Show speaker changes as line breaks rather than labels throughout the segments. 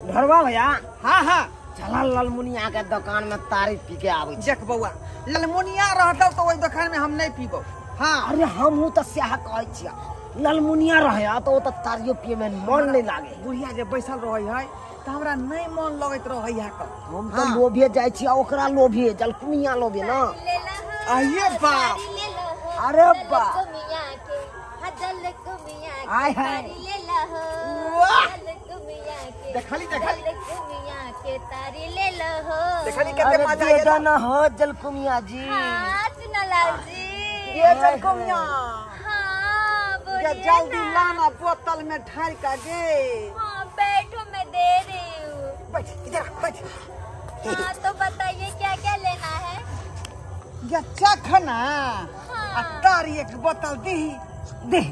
घरवा भैया।
हाँ हाँ
चला ललमुनिया के दुकान में तारी पी के आवे।
देख बउआ ललमुनिया रहता तो वही दुकान में हम नहीं पीबो। हाँ
अरे हमहू तो सह कहे छिया ललमुनिया रहे तो तारियो पिए में मन नहीं लागे।
बुढ़िया जे बैसल रही है तो हमरा नहीं मन लगत रहे है
हम तो लोभिए जाय छिया ओकरा लोभिए जलकुमिया लोभिए ना।
आइए बाप
अरे बा आय हाय
देखली देखली देखली
अरे
कितने मजा आया
बेटा ना हो जलकुमिया जी।
ये जलकुमिया
हाँ
ये जल्दी लाना बोतल में ढाल का दे।
बैठो मैं दे रही हूँ।
बैठ इधर बैठ।
हाँ तो बताइए क्या क्या लेना है।
ये चखना तारी एक बोतल दी दे।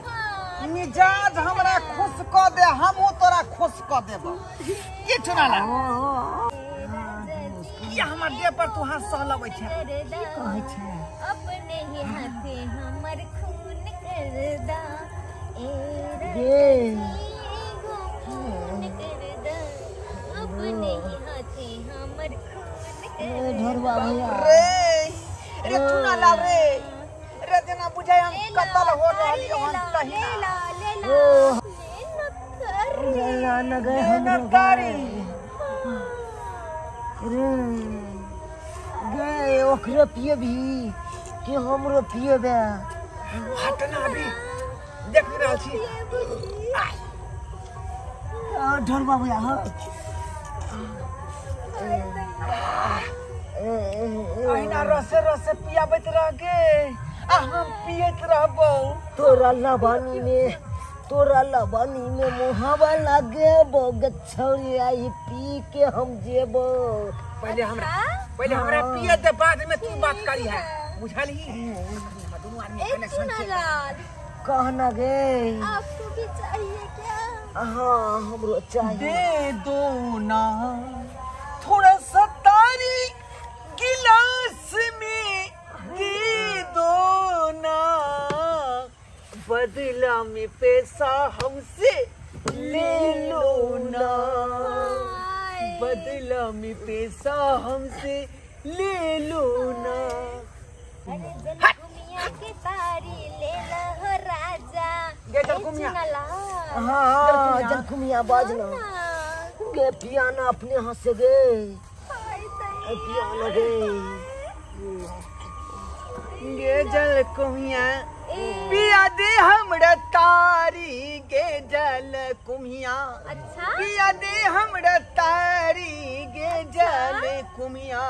मिजाज हमरा खुश कर दे हमू तोरा खुश कर देबो। ये चुना ला ये हमर दे पर तू हाथ सहलबै छै
कहे छै
अपने ही हाथे हमर खून कर दा
दे
खून कर दा अपने ही हाथे हमर खून
ढोरवा भैया
रे रे चुना ला रे रे जना बुझाय हम कतल हो रहली हम कहीं
ओ
ले
जला न गए
ना
हम
तारी
गए ओकरे पिए भी कि हमरो पिए बे।
हटना अभी देख रहल छी।
ढोरवा भैया हाँ
अहिना रसे रसे पियाबैत रह गे आ हम पियत रहबो।
तोरा लबानी में मुहावा लागे बगछौरी आई पी के हम जेबो।
पहले हमरा पिए दे बाद में तू बात करी है बुझली। दोनों आदमी कनेक्शन से
कहना गे
आपको भी चाहिए क्या।
हाँ हमरो चाहिए।
दे दो ना थोड़ा सा तारी गिलास में दे दो ना बदला में पैसा हमसे ले लो ना बदला में पैसा हमसे ले लो ना।
अरे जलकुमिया के तारी ले लो राजा।
ये जलकुमिया।
हाँ जलकुमिया बाजना गे पियाना अपने हाथ से गे पियाना गे
गे जलकुमिया पिया दे हमरा तारी गे जलकुमिया।
अच्छा
पिया दे हमरा तारी गे जलकुमिया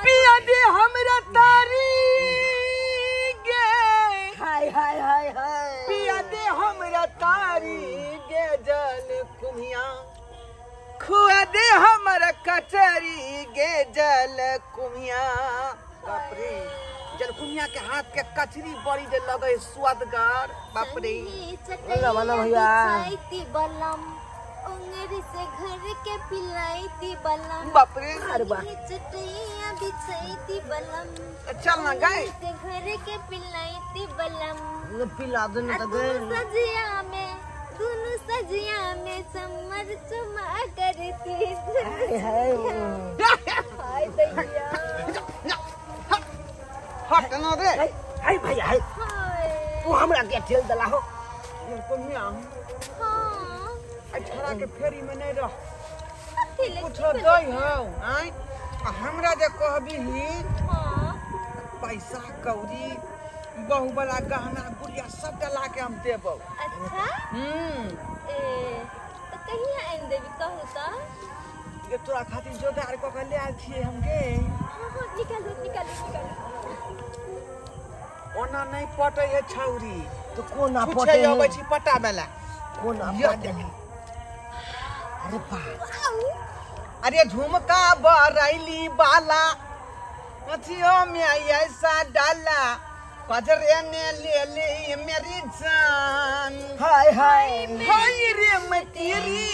पिया दे हमरा तारी गे
हाय हाय हाय हाय
पिया दे हमरा तारी गे जलकुमिया खुआ दे हमरा कचरी गे जलकुमिया। बाप रे जलकुमिया के हाथ के कचरी बड़ी जे लगे स्वादगार बाप रे।
वाला भैया
बलम उंगली से घर के पिलाई बलम
बाप रे
अरे बा
चटैया बिछाई बलम
चल ना गए
घर के पिलाई बलम
पिला दो ना तो
दोनों सजिया में समर चुमा करती।
हाय
हाय दैया
हट ना रे
हाय भैया हाय
हाय
तू हमरा के ठेल दला हो
जलकुमिया
हाँ
छोरा के फेरी में नहीं रह
ठेले
कुछ दई हो आई हमरा जे कहबी
हाँ
पैसा कौड़ी बहु वाला गहना गुड़िया सब डला के हम देबो।
अच्छा तो कहीं आइन देवी कहू तो
ये तोरा खातिर जोगाड़ क के ले आल छिए हम गे।
हाँ निकालू
ओना नहीं पटे है छौरी
तो कोना
पूछे
पटे
आबै छी पटा वाला
कोना
ये
पटे
देख।
अरे बा
अरे झुमका बरैली बाला अथियो में ऐसा डाला पजरे ने ले ले मेरी जान
हाय हाय
हाय रे मैं तेरी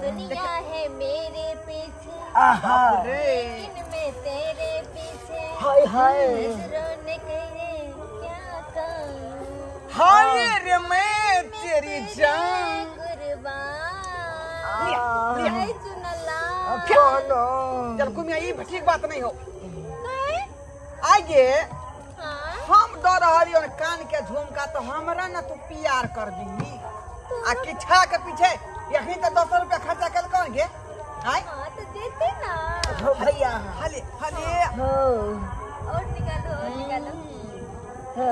दुनिया है मेरे पीछे
आहा
लेकिन मैं तेरे पीछे
हाय हाय
नजरों ने कहे क्या कहूँ।
हाय रे मैं तेरी मेरी जान चल कुमिया ये ठीक बात नहीं हो आगे हम डर रही कान के झुमका तो हमरा ना तू प्यार कर दी आ किछा के पीछे यही तो 200 रुपया खर्चा कर कौन गे आय
तो देते ना
हो भैया
हले हले
हो
और निकालो
हो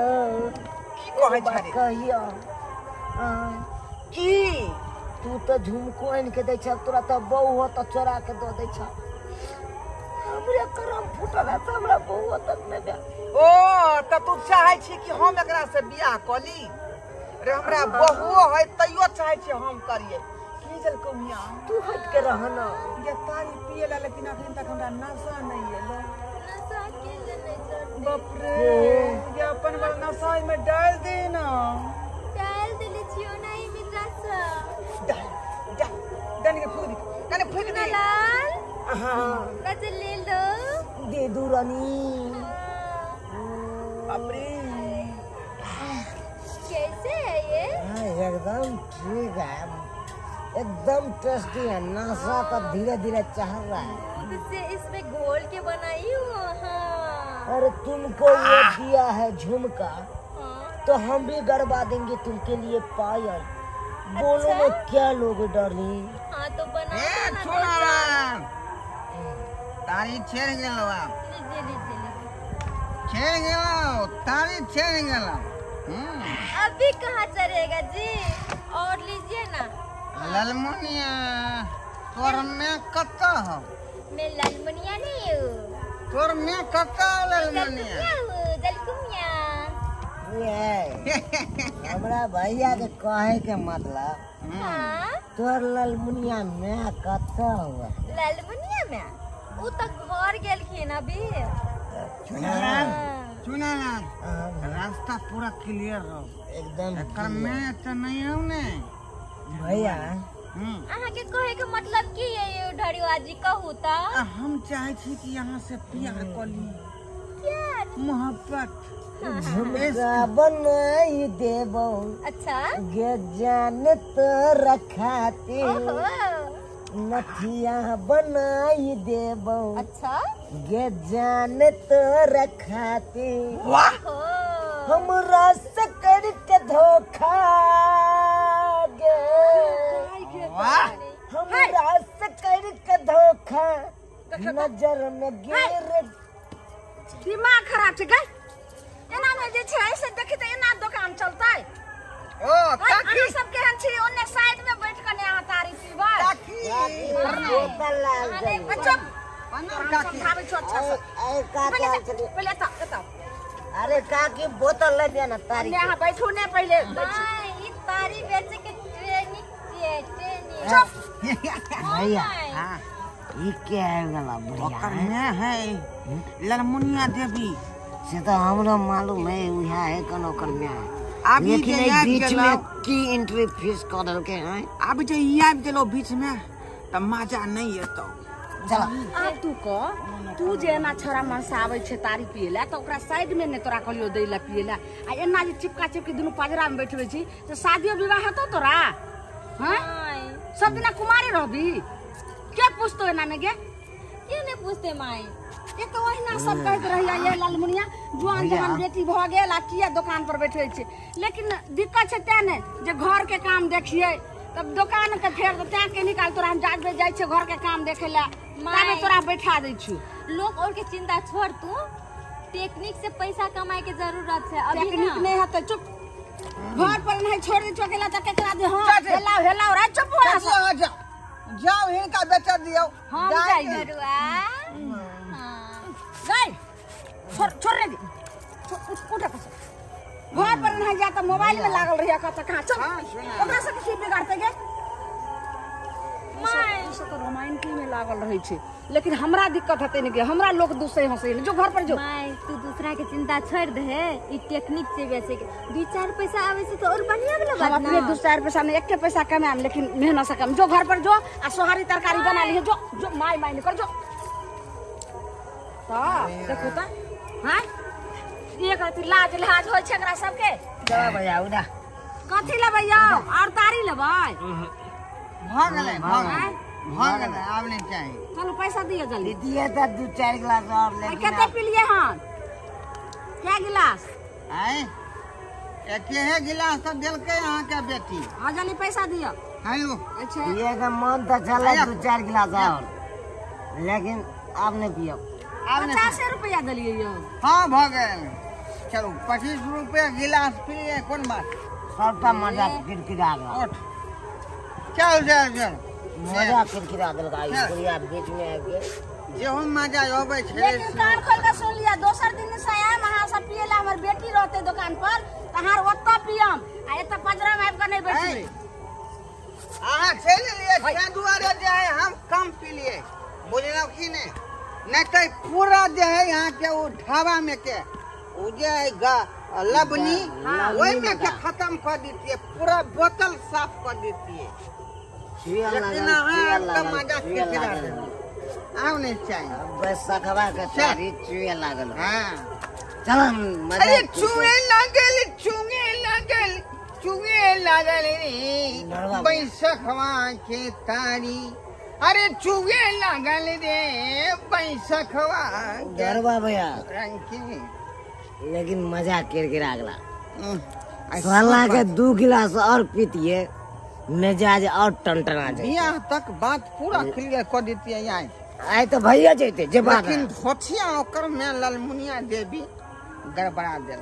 की कहै छरे
कहियो
की
तू तो झुमको आन के दै छ तोरा तो बहू हो तो चोरा के दो दै छ हमरे करम फुटल है तो हमरा बहू तक में दे
ओ त तू चाहै छी कि हम एकरा से बियाह कली रे हमरा बहू है तइयो चाहै छी हम करिए की जल कुमिया
तू हट के रह ना
ये तारी पिएला लेकिन अखन तक हमरा नशा नहीं है
नशा के नहीं चढ़
बाप रे ये अपन वाला नशा में डाल दे ना
डाल दिले छियो नहीं मित्रा सा
डाल डाल डाल के फूक दे कने फूक दे
लाल
हां
बस ले लो
दे दू रानी
बाप रे
कैसे है ये
एकदम ठीक है एकदम टेस्टी है नशा तो धीरे धीरे चढ़ रहा है
इससे इसमें घोल के बनाई हो हाँ
अरे तुमको ये दिया है झुमका तो हम भी गड़बा देंगे तुमके लिए पायल बोलो
अच्छा?
में क्या लोग डरली
हाँ तो बना
ए
दो ना
छोड़ा तारी छेड़ गेलो
लीजिए
छेड़ गेलो तारी छेड़ गेलो
अभी कहाँ चढ़ेगा जी और लीजिए ना
ललमुनिया तोर में कत्ता हो
मैं लालमुनिया नहीं हूँ
तोर में कत्ता हो ललमुनिया
जलकुमिया
ये हमरा भैया के कहे के मतलब
हाँ
तोर ललमुनिया में कत्ता हुआ
लालमुनिया में वो तो घर गेलखिन अभी
सुना ना रास्ता पूरा क्लियर हो
एकदम
एकर में त नहीं हो ने
भैया
अहाँ के कहे के मतलब की है ये ढड़ियाजी कहू ता
हम चाहे छी कि यहाँ से प्यार कली
क्या
मोहब्बत
झुमका बनाई देबो
अच्छा
गे जान तो रखाते
ओहो
नथिया बनाई देबो
अच्छा
गे जान तो रखाते
वाह
हो
हमरा से करके धोखा गे
वाह
हमरा से करके धोखा नजर में गिर
दिमाग खराब छै गई एना में जे छै से देखि त एना दुकान चलतै
ओ काकी
अहाँ सब केहन छी ओने साइड में बैठ के ने अहाँ तारी पीबै
काकी
बोतल लाल गई
चुप
पन्ना काकी
भाभी छोट छ
काकी चली
पहले एता
अरे काकी बोतल ले देना तारी
ने अहाँ बैठू ने पहले
हां ई तारी बेचे के ट्रेनिंग है ट्रेनिंग
चुप
भैया
हां
ये क्या है वाला बढ़िया
ओकर
है
में है ललमुनिया देवी
से तो हमरा मालूम है वह है कनो कर में है
अभी
लेकिन
जे
एक
याद
बीच
केलो
में की एंट्री फीस कर दल के हैं
अभी जे याद केलो बीच में त मजा नहीं एतो
चलो
आब तू जे एना छोरा मन से आबै छै तारी पिएला त ओकरा साइड में ने तोरा कहलियो दै ला पिएला आ एना जे चिपका चिपकी दुनु पाजरा में बैठबै छी त शादियो विवाह हेतौ तोरा हैं सब दिना कुमारी रहबी के पूछतो एना में गे
क्यों नहीं पूछते माई
ये तो वही सब कहते रहिया ये लालमुनिया जुआन जवान बेटी भ गेल आ किया दुकान पर बैठे छै लेकिन दिक्कत छै ते ने जे घर के काम देखिए तब दुकान के फेर ते के निकाल तोरा हम जात जाय छै घर के काम देखे ला ताबे तोरा बैठा दै छी
लोग और के चिंता छोड़ तू टेक्निक से पैसा कमाए के जरूरत है अभी
टेक्निक
ना
नहीं हते चुप घर पर नहीं छोड़ दी चोकेला त केकरा दे हां हेलाओ रे चुप हो
जाओ जाओ इनका बेचा दियो
हम जाई
बरुआ
गई छोड़ रे उठा घर पर नहीं जाता मोबाइल में लागल रहिया कत कहां चल ओकरा से की बिगाड़ते गे माय से तो रोमांटिक में लागल रही छे लेकिन हमरा दिक्कत हते ने गे हमरा लोग दूसरे हंसे जो घर पर जो
माय तू दूसरा के चिंता छोड़ दे ई टेक्निक से बेचे के 2-4 पैसा आवे से तो और बढ़िया वाला बात
हम अपने 2-4 पैसा में एक के पैसा कमाम लेकिन मेहनत से कम जो घर पर जो आ सोहारी तरकारी बना ली जो जो माय माय कर जो देखो त हां एक रात लाज लिहाज होय छै एकरा सब के
जा भैया उड़ा
कथी लेबै यौ और तारी लेबै
भाग गए भाग गए अब नहीं चाहिए।
चलो पैसा दियो जल्दी
दिए तो 2-4 गिलास और
आ,
लेकिन
कते पिलिए हन क्या गिलास
आए एक है गिलास तो दिल के यहाँ के बेटी।
हाँ जल्दी पैसा दियो
हेलो
अच्छा
ये का मन तो चला 2-4 गिलास और लेकिन अब नहीं पियो।
अब नहीं
50 रुपया दिलिए यौ
हाँ भाग गए। चलो 25 रुपया गिलास पिए कौन बात।
सबका मजा किरकिरा गया।
उठ चल चल चल
मजा किरकिरा देलका गुड़िया बीच में आ गए।
जे हम मजा होबे छे
लेकिन कान खोल के सुन लिया दोसर दिन से आया वहां से पिएला हमर बेटी रहते दुकान पर तहार ओत्ता पियम आ एत पजरा में आब के नहीं बैठबे।
आहा चल लिए क्या दुआरे जे है हम कम पी लिए बुझलो कि नहीं तो पूरा जे है यहाँ के वो ढाबा में के वो जे है लबनी वही में के खत्म कर देती है पूरा बोतल साफ कर देती है। लेकिन हाँ तो मजा किरकिरा आओ नहीं चाहिए
बस सखवा के सारी चुए लागल।
हाँ
चलो मजा
अरे चुए लागल रे बैसखवा के तारी अरे चुए लागल रे बैसखवा
गरबा भैया
रंग की
लेकिन मजा किरकिरा गला। सोला के 2 गिलास और पीतिए मिजाज और टनटना जाए।
बियाह तक बात पूरा क्लियर कर देती है यहाँ
आए तो भैया जैते जे बात
लेकिन धोथिया ओकर में ललमुनिया देवी गड़बड़ा देल।